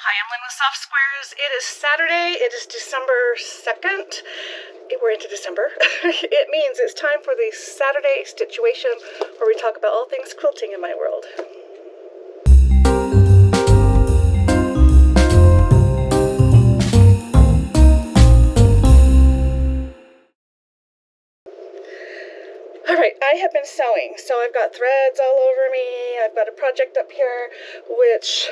Hi, I'm Lynne with Softsquares. It is Saturday. It is December 2nd. We're into December. It means it's time for the Saturday stitch-uation, where we talk about all things quilting in my world. Alright, I have been sewing, so I've got threads all over me. I've got a project up here, which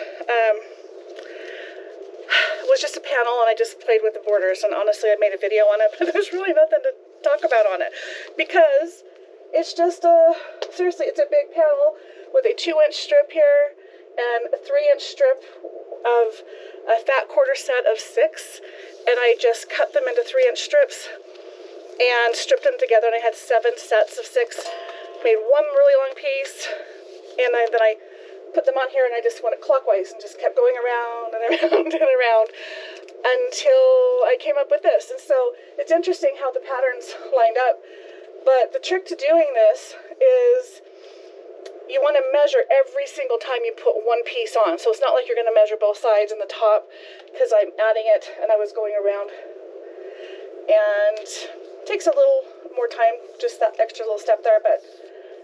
was just a panel, and I just played with the borders, and honestly I made a video on it, but there's really nothing to talk about on it, because it's just seriously, it's a big panel with a 2-inch strip here, and a 3-inch strip of a fat quarter set of 6, and I just cut them into 3-inch strips, and stripped them together, and I had 7 sets of 6, made one really long piece, and then I put them on here, and I just went clockwise and just kept going around and around and around until I came up with this. And so it's interesting how the patterns lined up, but the trick to doing this is you want to measure every single time you put one piece on. So it's not like you're going to measure both sides and the top, because I'm adding it and I was going around, and it takes a little more time, just that extra little step there, but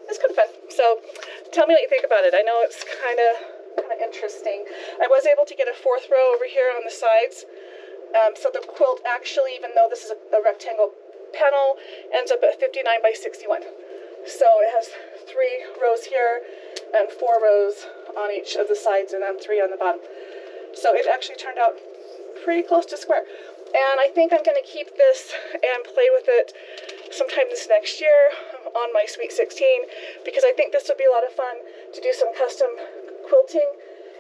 it's kind of fun. So tell me what you think about it. I know it's kind of interesting. I was able to get a 4th row over here on the sides. So the quilt actually, even though this is a rectangle panel, ends up at 59 by 61. So it has 3 rows here and 4 rows on each of the sides, and then 3 on the bottom. So it actually turned out pretty close to square. And I think I'm going to keep this and play with it sometime this next year on my Sweet 16, because I think this would be a lot of fun to do some custom quilting,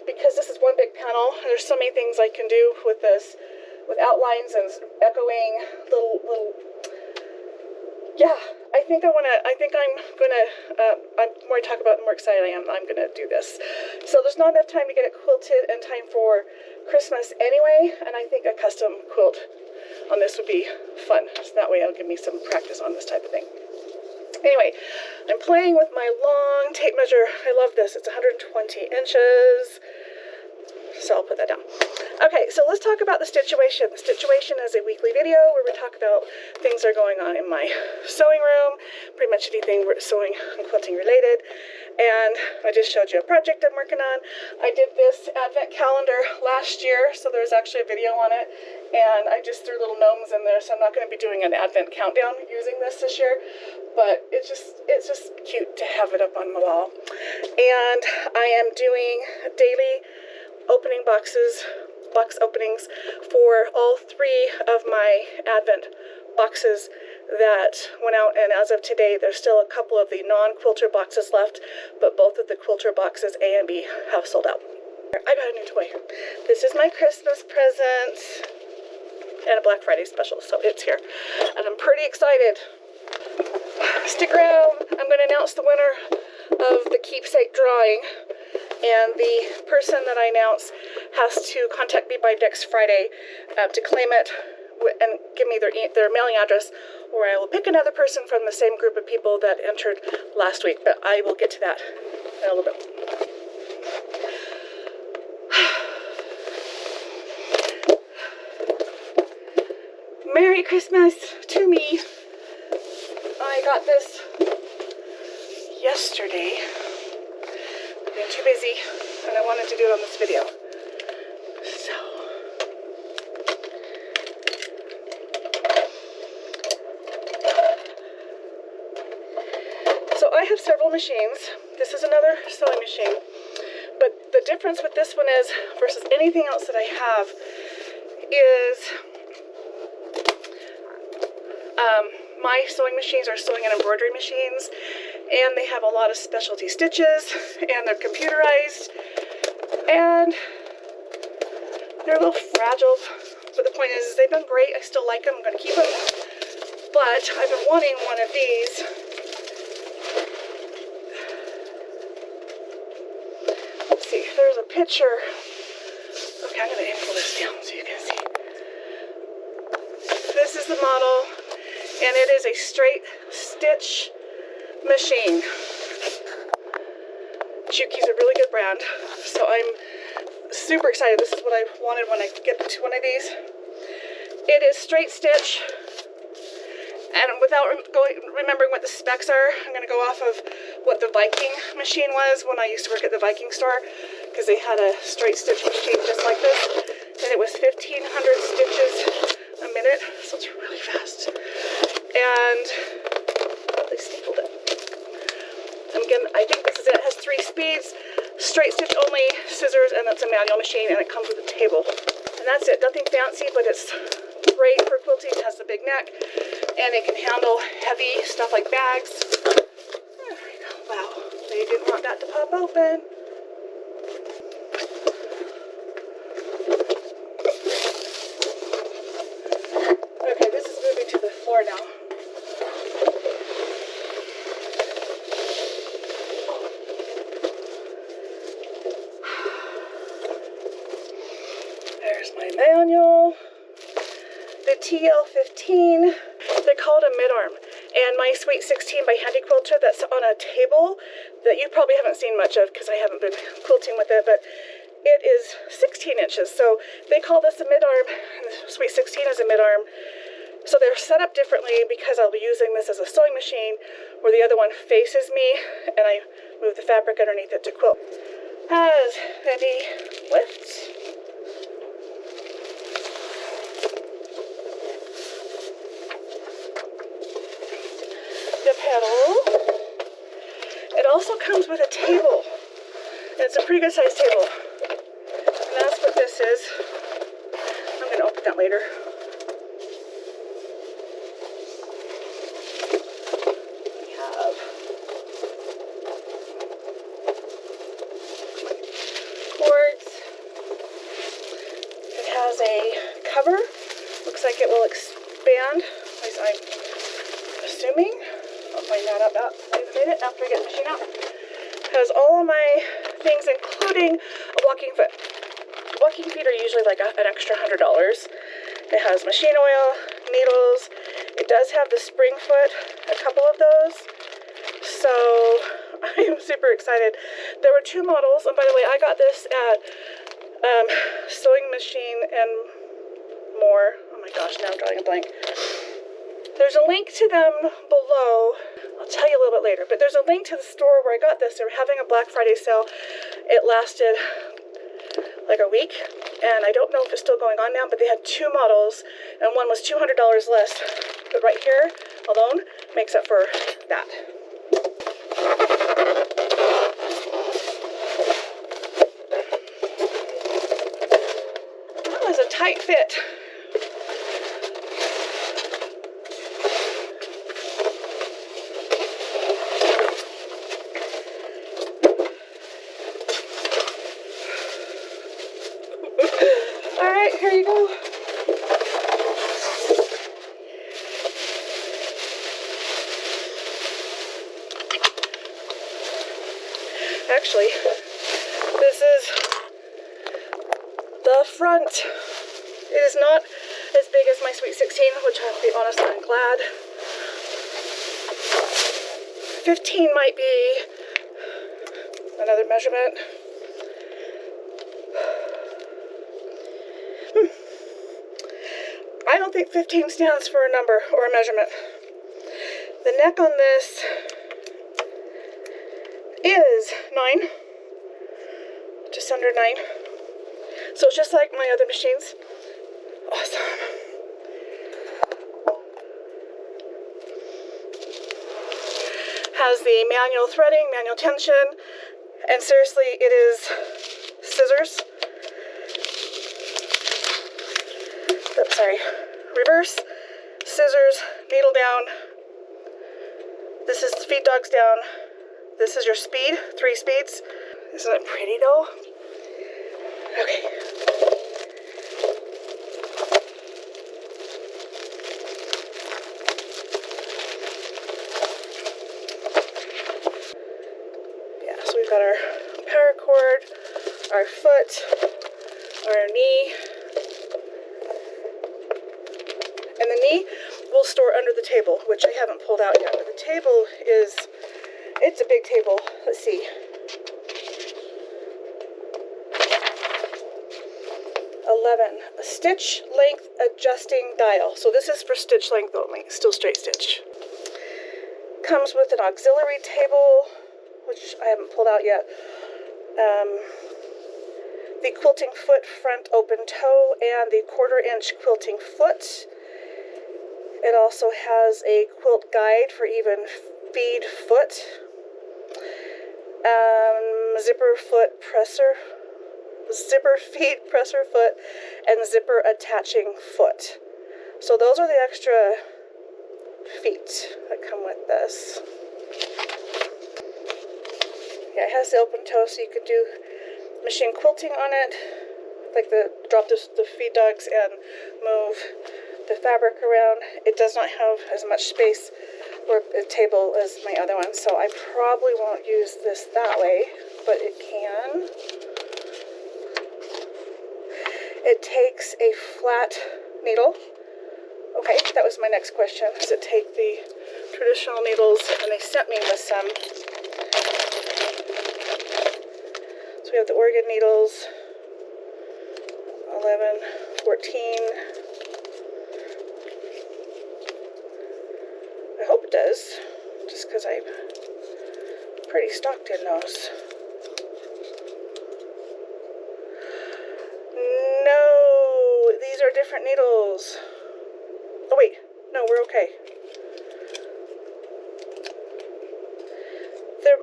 because this is one big panel and there's so many things I can do with this, with outlines and echoing little yeah, the more I talk about it, the more excited I am. I'm going to do this. So there's not enough time to get it quilted in time for Christmas anyway, and I think a custom quilt on this would be fun. So that way it'll give me some practice on this type of thing. Anyway, I'm playing with my long tape measure. I love this. It's 120 inches. So I'll put that down. Okay, so let's talk about the stitch-uation. The stitch-uation is a weekly video where we talk about things that are going on in my sewing room, pretty much anything sewing and quilting related. And I just showed you a project I'm working on. I did this advent calendar last year, so there's actually a video on it. And I just threw little gnomes in there, so I'm not going to be doing an advent countdown using this year. But it's just cute to have it up on the wall. And I am doing daily opening box openings for all 3 of my advent boxes that went out, and as of today there's still a couple of the non-quilter boxes left, but both of the quilter boxes A and B have sold out. I got a new toy. This is my Christmas present and a Black Friday special, so it's here and I'm pretty excited. Stick around. I'm going to announce the winner of the keepsake drawing, and the person that I announce has to contact me by next Friday to claim it and give me their mailing address, or I will pick another person from the same group of people that entered last week, but I will get to that in a little bit. Merry Christmas to me. I got this yesterday. I've been too busy, and I wanted to do it on this video. So I have several machines. This is another sewing machine, but the difference with this one is, versus anything else that I have, is my sewing machines are sewing and embroidery machines, and they have a lot of specialty stitches, and they're computerized, and they're a little fragile, but the point is they've been great. I still like them. I'm going to keep them, but I've been wanting one of these. Let's see, there's a picture. Okay, I'm going to pull this down so you can see. This is the model, and it is a straight stitch machine. Juki's a really good brand, so I'm Super excited. This is what I wanted when I get to one of these. It is straight stitch. And without remembering what the specs are, I'm going to go off of what the Viking machine was when I used to work at the Viking store, because they had a straight stitch machine just like this, and it was 1,500 stitches a minute, so it's really fast. And they stapled it. And again, I think this is it. It has 3 speeds, straight stitch only, scissors, and it's a manual machine, and it comes with a table. And that's it. Nothing fancy, but it's great for quilting. It has the big neck, and it can handle heavy stuff like bags. There we go. Wow, they didn't want that to pop open. Okay, this is moving to the floor now. There's my manual. The TL15, they're called a mid-arm, and my Sweet 16 by Handy Quilter that's on a table that you probably haven't seen much of because I haven't been quilting with it, but it is 16 inches, so they call this a mid-arm, and the Sweet 16 is a mid-arm, so they're set up differently because I'll be using this as a sewing machine where the other one faces me, and I move the fabric underneath it to quilt. Has heavy lift. Pedal. It also comes with a table. And it's a pretty good sized table. And that's what this is. I'm going to open that later. We have cords. It has a cover. Looks like it will expand, at least I'm assuming. I'll find that out in a minute after I get the machine out. It has all of my things, including a walking foot. Walking feet are usually like an extra $100. It has machine oil, needles. It does have the spring foot, a couple of those. So I'm super excited. There were 2 models, and by the way, I got this at Sewing Machine and More. Oh my gosh, now I'm drawing a blank. There's a link to them below. I'll tell you a little bit later, but there's a link to the store where I got this. They were having a Black Friday sale. It lasted like a week, and I don't know if it's still going on now, but they had 2 models, and one was $200 less. But right here alone makes up for that. That was a tight fit. Here you go. Actually, this is the front. It is not as big as my Sweet 16, which I'll be honest, I'm glad. 15 might be another measurement. I don't think 15 stands for a number or a measurement. The neck on this is 9, just under 9. So it's just like my other machines. Awesome. Has the manual threading, manual tension, and seriously, it is scissors. Oops, sorry. Reverse, scissors, needle down. This is feed dogs down. This is your speed, 3 speeds. Isn't it pretty though? Okay. Yeah, so we've got our paracord, our foot, our knee. And the knee will store under the table, which I haven't pulled out yet. But the table is, it's a big table. Let's see. 11, a stitch length adjusting dial. So this is for stitch length only, still straight stitch. Comes with an auxiliary table, which I haven't pulled out yet. The quilting foot front open toe and the 1/4 inch quilting foot. It also has a quilt guide for even feed foot. Zipper feed presser foot, and zipper attaching foot. So those are the extra feet that come with this. Yeah, it has the open toe, so you could do machine quilting on it, like drop the feed dogs and move the fabric around. It does not have as much space or a table as my other one, so I probably won't use this that way, but it can. It takes a flat needle. Okay, that was my next question. Does it take the traditional needles? And they sent me with some. So we have the Oregon needles, 11, 14. I hope it does, just because I'm pretty stocked in those. No, these are different needles. Oh wait, no, we're okay.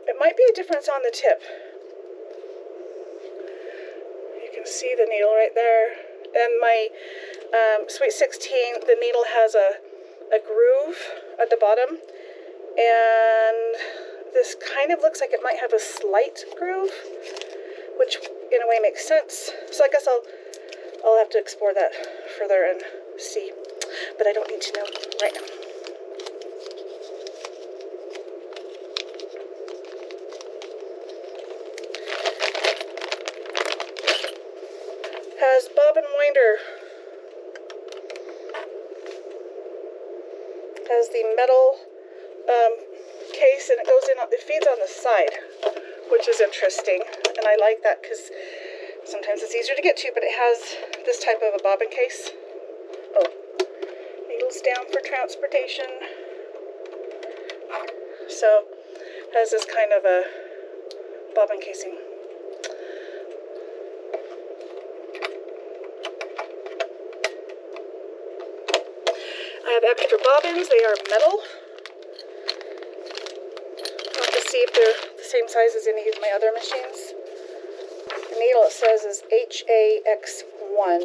It might be a difference on the tip. You can see the needle right there. And my Sweet 16, the needle has a groove at the bottom. And this kind of looks like it might have a slight groove, which in a way makes sense. So I guess I'll have to explore that further and see. But I don't need to know right now. Has bobbin winder. Has the metal case, and it goes in. It feeds on the side, which is interesting, and I like that because sometimes it's easier to get to. But it has this type of a bobbin case. Oh, needles down for transportation. So it has this kind of a bobbin casing. I have extra bobbins. They are metal. I'll have to see if they're the same size as any of my other machines. The needle, it says, is HAX1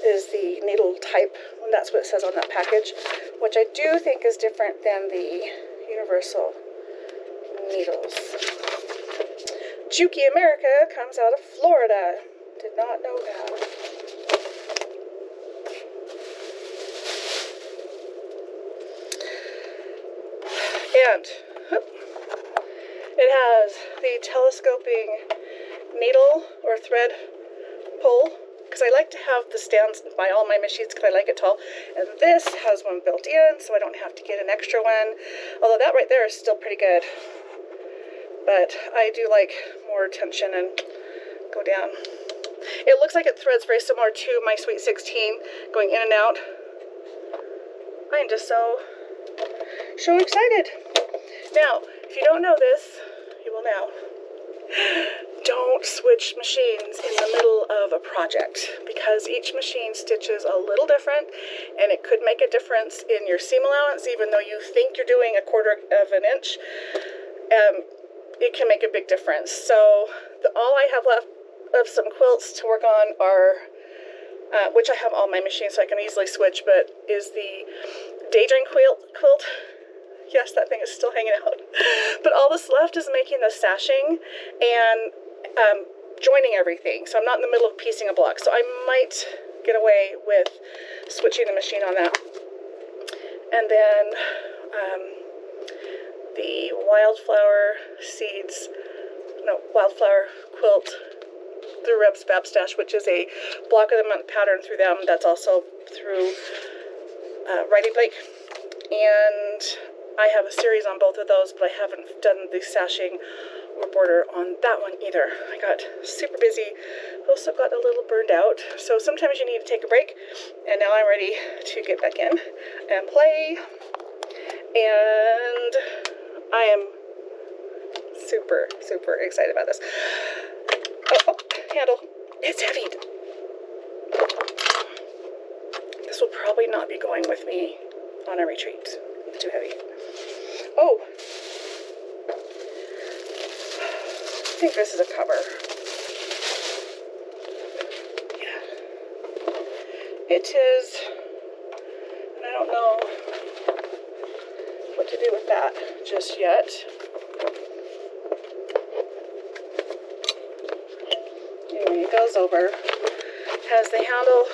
is the needle type, and that's what it says on that package, which I do think is different than the universal needles. Juki America comes out of Florida. Did not know that. And it has the telescoping needle or thread pull, because I like to have the stands by all my machines because I like it tall. And this has one built in, so I don't have to get an extra one. Although that right there is still pretty good. But I do like more tension and go down. It looks like it threads very similar to my Sweet 16, going in and out. I am just so excited. Now, if you don't know this, you will now. Don't switch machines in the middle of a project, because each machine stitches a little different, and it could make a difference in your seam allowance. Even though you think you're doing 1/4 of an inch, it can make a big difference. So all I have left of some quilts to work on are, which I have all my machines so I can easily switch, but is the Daydream quilt. Yes, that thing is still hanging out. But all that's left is making the sashing and joining everything. So I'm not in the middle of piecing a block. So I might get away with switching the machine on that. And then the wildflower quilt through Reb's Fab Stash, which is a block of the month pattern through them. That's also through Writing Blake. And I have a series on both of those, but I haven't done the sashing or border on that one either. I got super busy, also got a little burned out. So sometimes you need to take a break, and now I'm ready to get back in and play. And I am super, super excited about this. Oh, handle. It's heavy. This will probably not be going with me on a retreat. It's too heavy. Oh. I think this is a cover. Yeah. It is, and I don't know what to do with that just yet. Anyway, it goes over. Has the handle,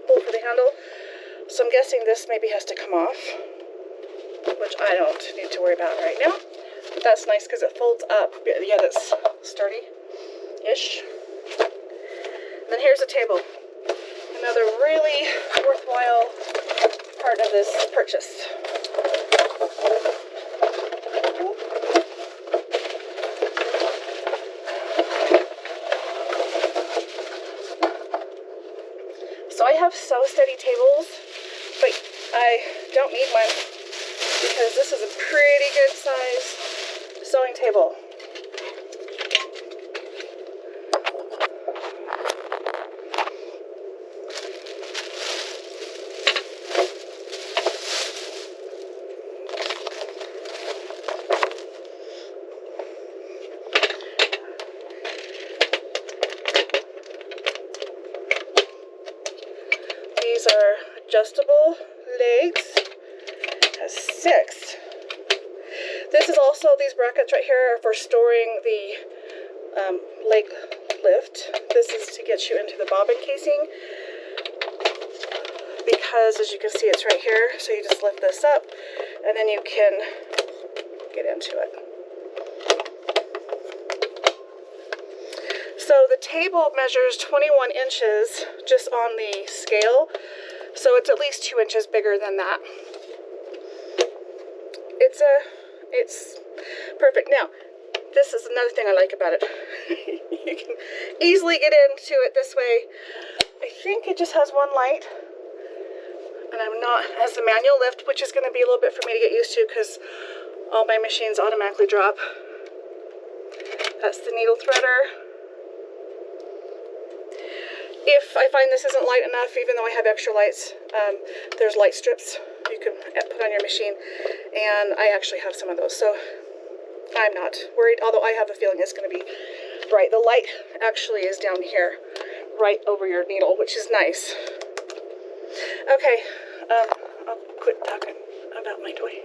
hole for the handle. So I'm guessing this maybe has to come off, which I don't need to worry about right now. But that's nice because it folds up. Yeah, that's sturdy-ish. And then here's a table. Another really worthwhile part of this purchase. So I have sew steady tables, but I don't need one because this is a pretty good size sewing table. These are adjustable legs. It has 6. This is also, these brackets right here are for storing the leg lift. This is to get you into the bobbin casing because, as you can see, it's right here. So you just lift this up and then you can get into it. So the table measures 21 inches just on the scale, so it's at least 2 inches bigger than that. It's perfect. Now, this is another thing I like about it. You can easily get into it this way. I think it just has one light, and it has the manual lift, which is going to be a little bit for me to get used to because all my machines automatically drop. That's the needle threader. If I find this isn't light enough, even though I have extra lights, there's light strips you can put on your machine, and I actually have some of those, so I'm not worried, although I have a feeling it's going to be bright. The light actually is down here, right over your needle, which is nice. Okay, I'll quit talking about my toy.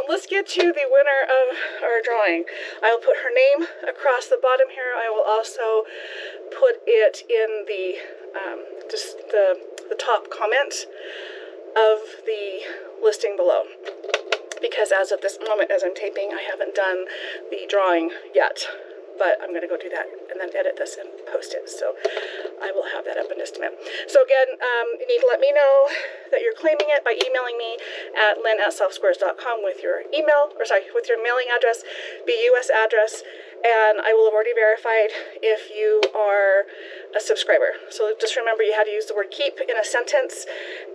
Let's get to the winner of our drawing. I'll put her name across the bottom here. I will also put it in the just the top comment of the listing below, because as of this moment, as I'm taping, I haven't done the drawing yet, but I'm going to go do that and then edit this and post it, so I will have that up in just a minute. So again, you need to let me know that you're claiming it by emailing me at lynne@softsquares.com with your with your mailing address, US address, and I will have already verified if you are a subscriber. So just remember, you had to use the word keep in a sentence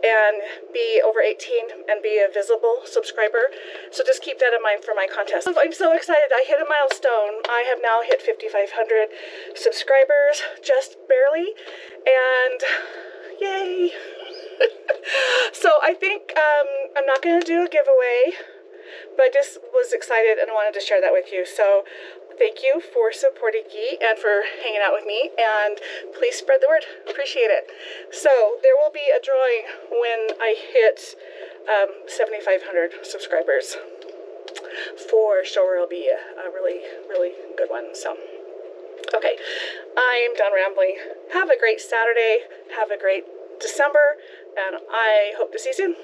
and be over 18 and be a visible subscriber. So just keep that in mind for my contest. I'm so excited. I hit a milestone. I have now hit 5,500 subscribers, just barely, and yay. So I think I'm not going to do a giveaway, but I just was excited and I wanted to share that with you. So thank you for supporting me and for hanging out with me, and please spread the word. Appreciate it. So there will be a drawing when I hit 7,500 subscribers. For sure it'll be a really, really good one. So, okay, I'm done rambling. Have a great Saturday. Have a great December, and I hope to see you soon.